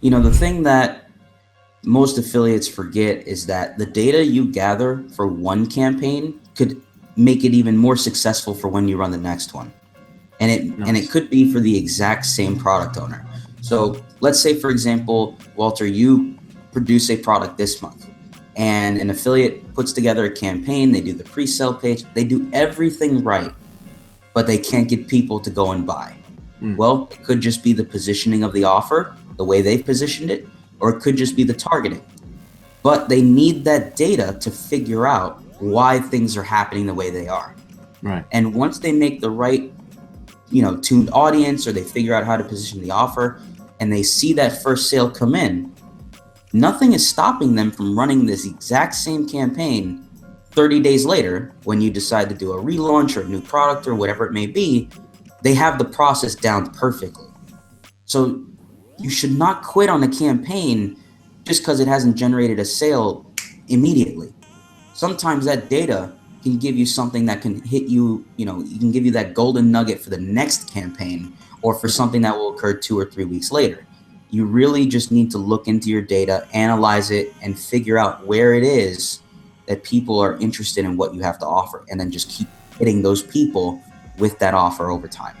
The thing that most affiliates forget is that the data you gather for one campaign could make it even more successful for when you run the next one. And it Nice. could be for the exact same product owner. So let's say, for example, Walter, you produce a product this month, and an affiliate puts together a campaign. They do the pre-sale page, they do everything right, but they can't get people to go and buy. Well, it could just be the positioning of the offer, the way they've positioned it, or it could just be the targeting. But they need that data to figure out why things are happening the way they are. Right. And once they make the right, tuned audience, or they figure out how to position the offer, and they see that first sale come in, nothing is stopping them from running this exact same campaign 30 days later when you decide to do a relaunch or a new product or whatever it may be. They have the process down perfectly. So you should not quit on a campaign just because it hasn't generated a sale immediately. Sometimes that data can give you something that can hit you, you can give you that golden nugget for the next campaign, or for something that will occur 2 or 3 weeks later. You really just need to look into your data, analyze it, and figure out where it is that people are interested in what you have to offer, and then just keep hitting those people with that offer over time.